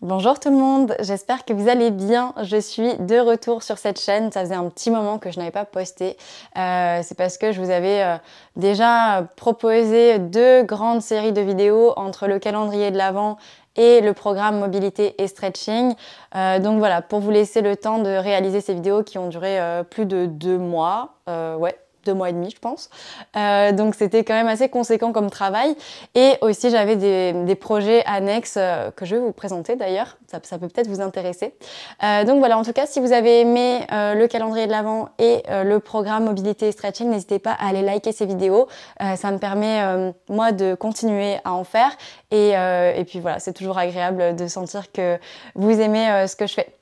Bonjour tout le monde, j'espère que vous allez bien. Je suis de retour sur cette chaîne. Ça faisait un petit moment que je n'avais pas posté. C'est parce que je vous avais déjà proposé deux grandes séries de vidéos entre le calendrier de l'Avent et le programme mobilité et stretching. Donc voilà, pour vous laisser le temps de réaliser ces vidéos qui ont duré plus de 2 mois. Ouais. 2 mois et demi, je pense. Donc c'était quand même assez conséquent comme travail. Et aussi, j'avais des projets annexes que je vais vous présenter d'ailleurs. Ça peut peut-être vous intéresser. Donc voilà, en tout cas, si vous avez aimé le calendrier de l'Avent et le programme mobilité et stretching, n'hésitez pas à aller liker ces vidéos. Ça me permet, moi, de continuer à en faire. Et puis voilà, c'est toujours agréable de sentir que vous aimez ce que je fais.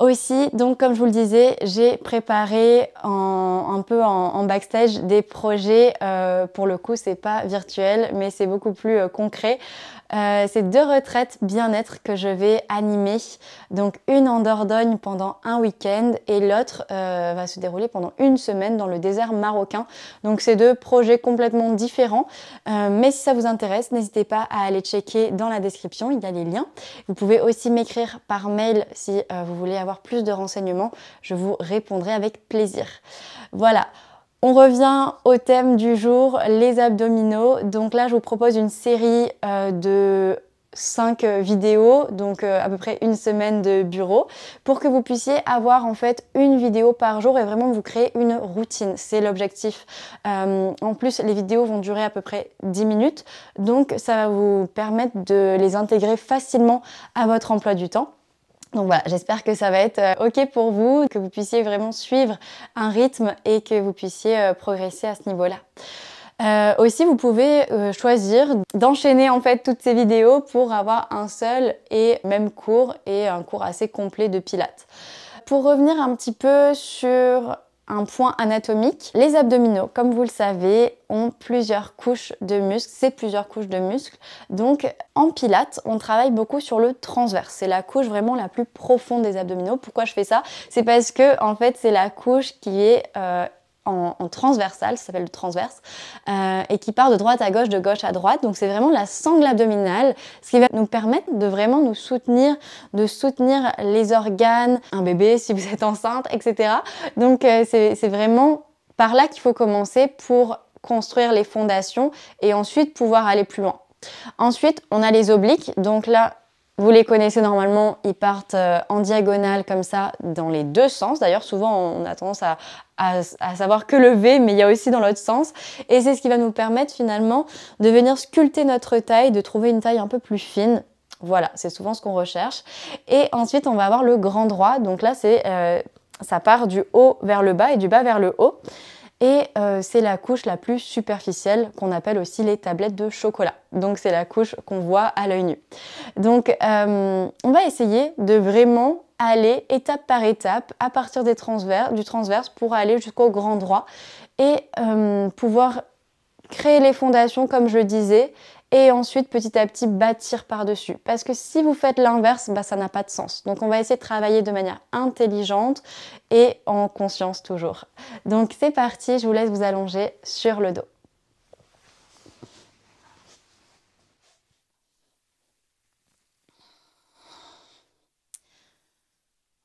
Aussi, donc comme je vous le disais, j'ai préparé un peu en backstage des projets. Pour le coup, c'est pas virtuel, mais c'est beaucoup plus concret. C'est 2 retraites bien-être que je vais animer. Donc une en Dordogne pendant un week-end et l'autre va se dérouler pendant une semaine dans le désert marocain. Donc c'est 2 projets complètement différents. Mais si ça vous intéresse, n'hésitez pas à aller checker dans la description, il y a les liens. Vous pouvez aussi m'écrire par mail si vous voulez avoir plus de renseignements. Je vous répondrai avec plaisir. Voilà. On revient au thème du jour, les abdominaux. Donc là, je vous propose une série de 5 vidéos, donc à peu près une semaine de bureau, pour que vous puissiez avoir en fait une vidéo par jour et vraiment vous créer une routine. C'est l'objectif. En plus, les vidéos vont durer à peu près 10 minutes, donc ça va vous permettre de les intégrer facilement à votre emploi du temps. Donc voilà, j'espère que ça va être OK pour vous, que vous puissiez vraiment suivre un rythme et que vous puissiez progresser à ce niveau-là. Aussi, vous pouvez choisir d'enchaîner en fait toutes ces vidéos pour avoir un seul et même cours et un cours assez complet de pilates. Pour revenir un petit peu sur un point anatomique, les abdominaux, comme vous le savez, ont plusieurs couches de muscles, c'est plusieurs couches de muscles. Donc en pilates, on travaille beaucoup sur le transverse. C'est la couche vraiment la plus profonde des abdominaux. Pourquoi je fais ça? C'est parce que en fait, c'est la couche qui est en transversal, ça s'appelle le transverse, et qui part de droite à gauche, de gauche à droite. Donc c'est vraiment la sangle abdominale, ce qui va nous permettre de vraiment nous soutenir, de soutenir les organes, un bébé si vous êtes enceinte, etc. Donc c'est vraiment par là qu'il faut commencer pour construire les fondations et ensuite pouvoir aller plus loin. Ensuite, on a les obliques. Donc là, vous les connaissez normalement, ils partent en diagonale comme ça dans les deux sens. D'ailleurs, souvent, on a tendance à savoir que le V, mais il y a aussi dans l'autre sens. Et c'est ce qui va nous permettre finalement de venir sculpter notre taille, de trouver une taille un peu plus fine. Voilà, c'est souvent ce qu'on recherche. Et ensuite, on va avoir le grand droit. Donc là, ça part du haut vers le bas et du bas vers le haut. Et c'est la couche la plus superficielle qu'on appelle aussi les tablettes de chocolat. Donc c'est la couche qu'on voit à l'œil nu. Donc on va essayer de vraiment aller étape par étape à partir du transverse pour aller jusqu'au grand droit et pouvoir créer les fondations comme je le disais et ensuite petit à petit bâtir par-dessus. Parce que si vous faites l'inverse, ça n'a pas de sens. Donc on va essayer de travailler de manière intelligente et en conscience toujours. Donc c'est parti, je vous laisse vous allonger sur le dos.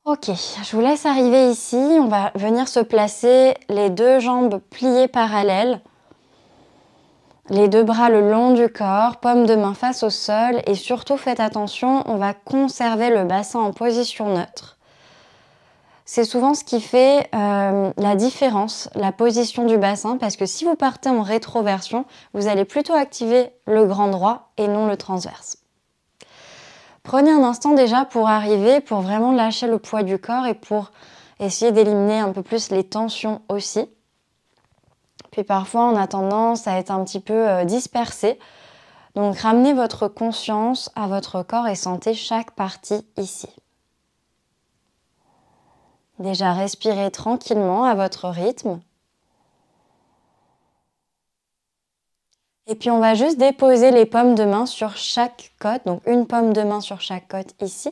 Ok, je vous laisse arriver ici. On va venir se placer les 2 jambes pliées parallèles. Les 2 bras le long du corps, paume de main face au sol et surtout faites attention, on va conserver le bassin en position neutre. C'est souvent ce qui fait la différence, la position du bassin, parce que si vous partez en rétroversion, vous allez plutôt activer le grand droit et non le transverse. Prenez un instant déjà pour arriver, pour vraiment lâcher le poids du corps et pour essayer d'éliminer un peu plus les tensions aussi. Puis parfois, on a tendance à être un petit peu dispersé. Donc, ramenez votre conscience à votre corps et sentez chaque partie ici. Déjà, respirez tranquillement à votre rythme. Et puis, on va juste déposer les paumes de main sur chaque côte. Donc, une paume de main sur chaque côte ici.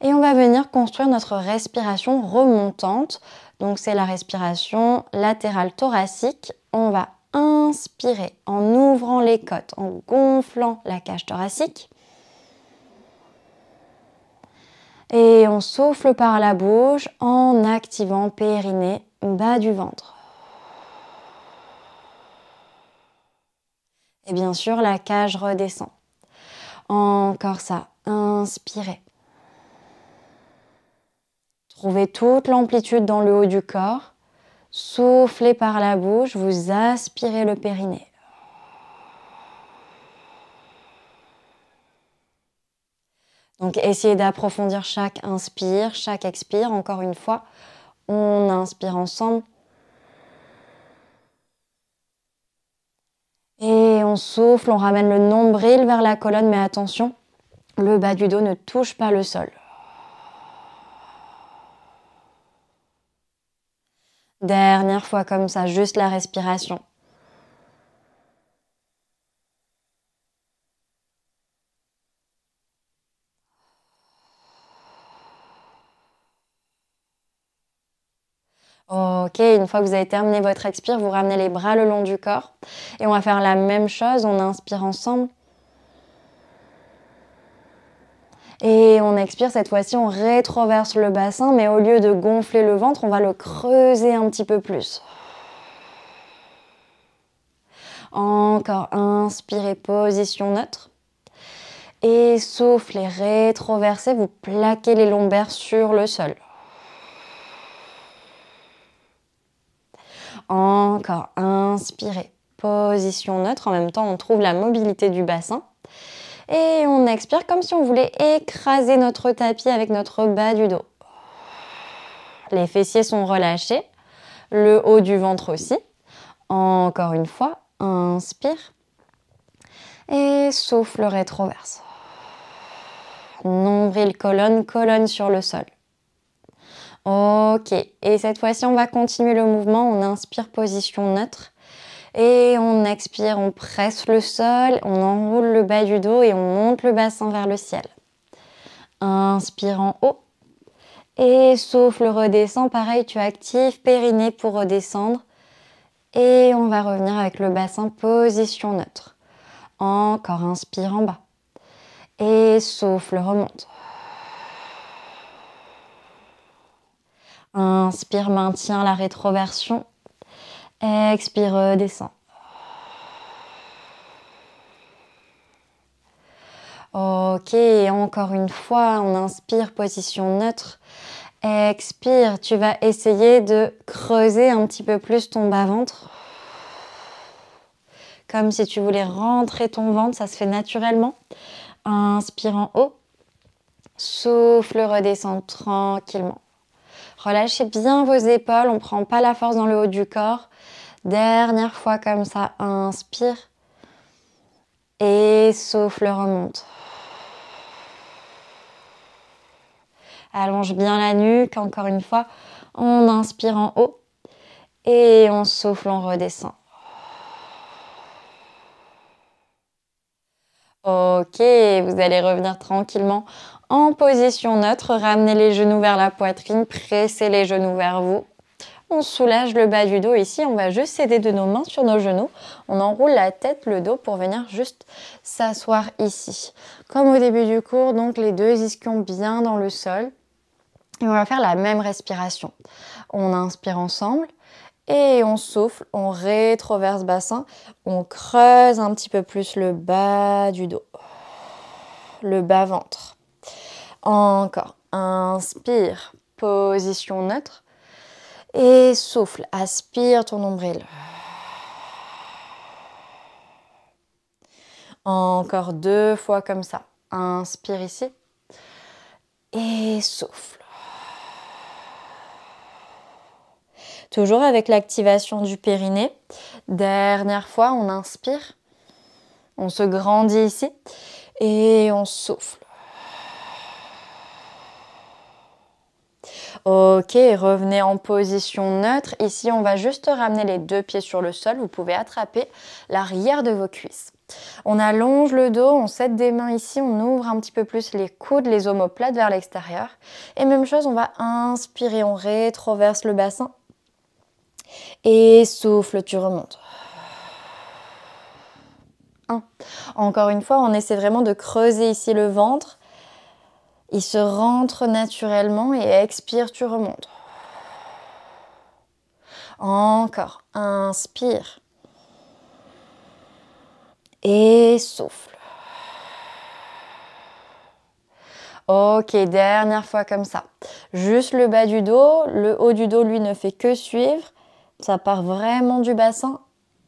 Et on va venir construire notre respiration remontante. Donc, c'est la respiration latérale thoracique. On va inspirer en ouvrant les côtes, en gonflant la cage thoracique. Et on souffle par la bouche en activant périnée, bas du ventre. Et bien sûr, la cage redescend. Encore ça, inspirez. Trouvez toute l'amplitude dans le haut du corps. Soufflez par la bouche, vous aspirez le périnée. Donc essayez d'approfondir chaque inspire, chaque expire. Encore une fois, on inspire ensemble. Et on souffle, on ramène le nombril vers la colonne, mais attention, le bas du dos ne touche pas le sol. Dernière fois comme ça, juste la respiration. Ok, une fois que vous avez terminé votre expire, vous ramenez les bras le long du corps. Et on va faire la même chose, on inspire ensemble. Et on expire, cette fois-ci, on rétroverse le bassin, mais au lieu de gonfler le ventre, on va le creuser un petit peu plus. Encore, inspirez, position neutre. Et soufflez, rétroversez, vous plaquez les lombaires sur le sol. Encore, inspirez, position neutre. En même temps, on trouve la mobilité du bassin. Et on expire comme si on voulait écraser notre tapis avec notre bas du dos. Les fessiers sont relâchés, le haut du ventre aussi. Encore une fois, inspire. Et souffle, rétroverse. Nombril, colonne, colonne sur le sol. Ok, et cette fois-ci, on va continuer le mouvement. On inspire, position neutre. Et on expire, on presse le sol, on enroule le bas du dos et on monte le bassin vers le ciel. Inspire en haut. Et souffle, redescend. Pareil, tu actives périnée pour redescendre. Et on va revenir avec le bassin, position neutre. Encore, inspire en bas. Et souffle, remonte. Inspire, maintient la rétroversion. Expire, redescend. Ok, et encore une fois, on inspire, position neutre. Expire, tu vas essayer de creuser un petit peu plus ton bas-ventre. Comme si tu voulais rentrer ton ventre, ça se fait naturellement. Inspire en haut. Souffle, redescend tranquillement. Relâchez bien vos épaules, on ne prend pas la force dans le haut du corps. Dernière fois comme ça, inspire. Et souffle, remonte. Allonge bien la nuque, encore une fois. On inspire en haut. Et on souffle, on redescend. Ok, vous allez revenir tranquillement en position neutre. Ramenez les genoux vers la poitrine, pressez les genoux vers vous. On soulage le bas du dos ici, on va juste s'aider de nos mains sur nos genoux. On enroule la tête, le dos pour venir juste s'asseoir ici. Comme au début du cours, donc les deux ischions bien dans le sol. Et on va faire la même respiration. On inspire ensemble et on souffle, on rétroverse bassin. On creuse un petit peu plus le bas du dos, le bas ventre. Encore, inspire, position neutre. Et souffle, aspire ton nombril. Encore 2 fois comme ça. Inspire ici. Et souffle. Toujours avec l'activation du périnée. Dernière fois, on inspire. On se grandit ici. Et on souffle. Ok, revenez en position neutre. Ici, on va juste ramener les 2 pieds sur le sol. Vous pouvez attraper l'arrière de vos cuisses. On allonge le dos, on s'aide des mains ici, on ouvre un petit peu plus les coudes, les omoplates vers l'extérieur. Et même chose, on va inspirer, on rétroverse le bassin. Et souffle, tu remontes. 1. Encore une fois, on essaie vraiment de creuser ici le ventre. Il se rentre naturellement et expire, tu remontes. Encore, inspire. Et souffle. Ok, dernière fois comme ça. Juste le bas du dos, le haut du dos, lui, ne fait que suivre. Ça part vraiment du bassin.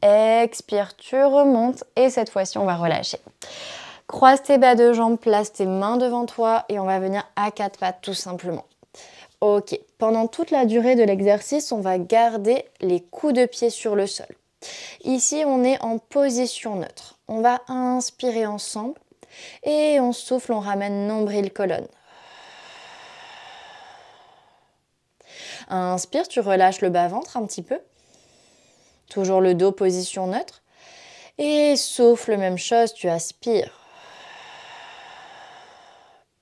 Expire, tu remontes et cette fois-ci, on va relâcher. Croise tes bas de jambes, place tes mains devant toi et on va venir à quatre pattes tout simplement. Ok, pendant toute la durée de l'exercice, on va garder les coups de pied sur le sol. Ici, on est en position neutre. On va inspirer ensemble et on souffle, on ramène nombril, colonne. Inspire, tu relâches le bas-ventre un petit peu. Toujours le dos, position neutre. Et souffle, même chose, tu aspires.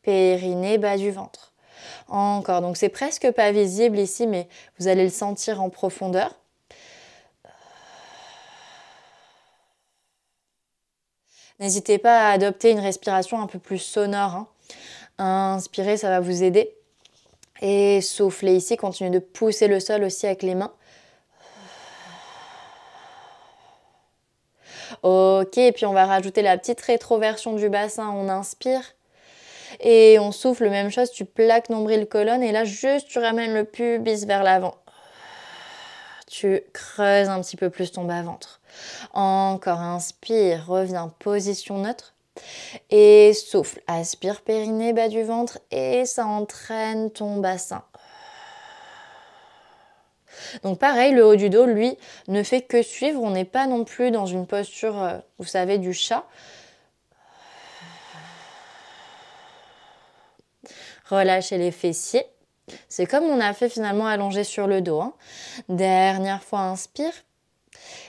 Périnée, bas du ventre. Encore, donc c'est presque pas visible ici, mais vous allez le sentir en profondeur. N'hésitez pas à adopter une respiration un peu plus sonore. Inspirez, ça va vous aider. Et soufflez ici, continuez de pousser le sol aussi avec les mains. Ok, et puis on va rajouter la petite rétroversion du bassin. On inspire et on souffle, même chose, tu plaques nombril, colonne et là juste tu ramènes le pubis vers l'avant. Tu creuses un petit peu plus ton bas-ventre. Encore, inspire, reviens, position neutre. Et souffle, aspire, périnée, bas du ventre et ça entraîne ton bassin. Donc pareil, le haut du dos, lui, ne fait que suivre. On n'est pas non plus dans une posture, vous savez, du chat. Relâchez les fessiers. C'est comme on a fait finalement allongé sur le dos. Dernière fois, inspire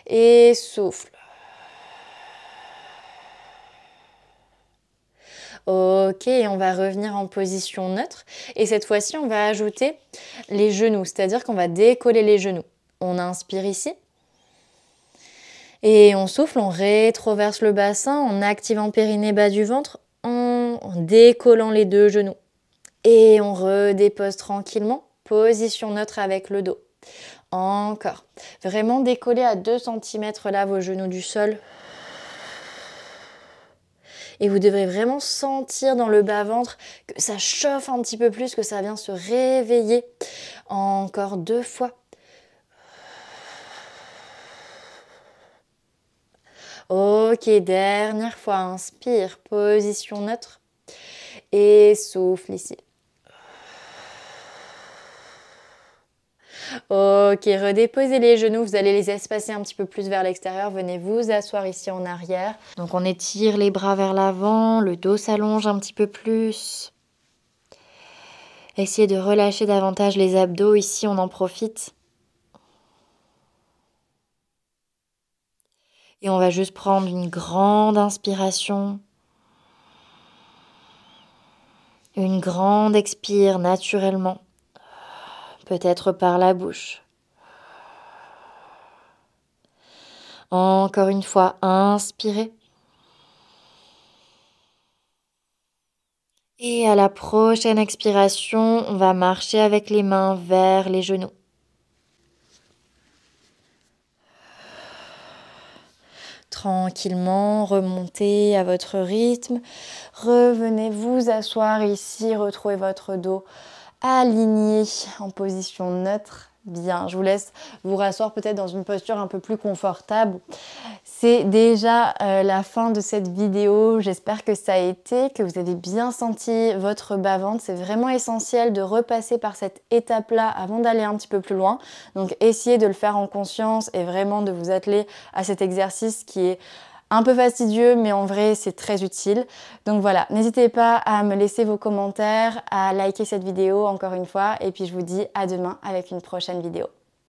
et souffle. Ok, et on va revenir en position neutre. Et cette fois-ci, on va ajouter les genoux, c'est-à-dire qu'on va décoller les genoux. On inspire ici. Et on souffle, on rétroverse le bassin en activant périnée, bas du ventre, en décollant les deux genoux. Et on redépose tranquillement, position neutre avec le dos. Encore. Vraiment décoller à 2 cm là vos genoux du sol. Et vous devrez vraiment sentir dans le bas-ventre que ça chauffe un petit peu plus, que ça vient se réveiller. Encore 2 fois. Ok, dernière fois, inspire, position neutre. Et souffle ici. Ok, redéposez les genoux, vous allez les espacer un petit peu plus vers l'extérieur. Venez vous asseoir ici en arrière. Donc on étire les bras vers l'avant, le dos s'allonge un petit peu plus. Essayez de relâcher davantage les abdos, ici on en profite. Et on va juste prendre une grande inspiration. Une grande expire naturellement. Peut-être par la bouche. Encore une fois, inspirez. Et à la prochaine expiration, on va marcher avec les mains vers les genoux. Tranquillement, remontez à votre rythme. Revenez vous asseoir ici, retrouvez votre dos aligné en position neutre. Bien, je vous laisse vous rasseoir peut-être dans une posture un peu plus confortable. C'est déjà la fin de cette vidéo. J'espère que ça a été, que vous avez bien senti votre bas-ventre. C'est vraiment essentiel de repasser par cette étape-là avant d'aller un petit peu plus loin. Donc essayez de le faire en conscience et vraiment de vous atteler à cet exercice qui est un peu fastidieux, mais en vrai, c'est très utile. Donc voilà, n'hésitez pas à me laisser vos commentaires, à liker cette vidéo encore une fois. Et puis je vous dis à demain avec une prochaine vidéo.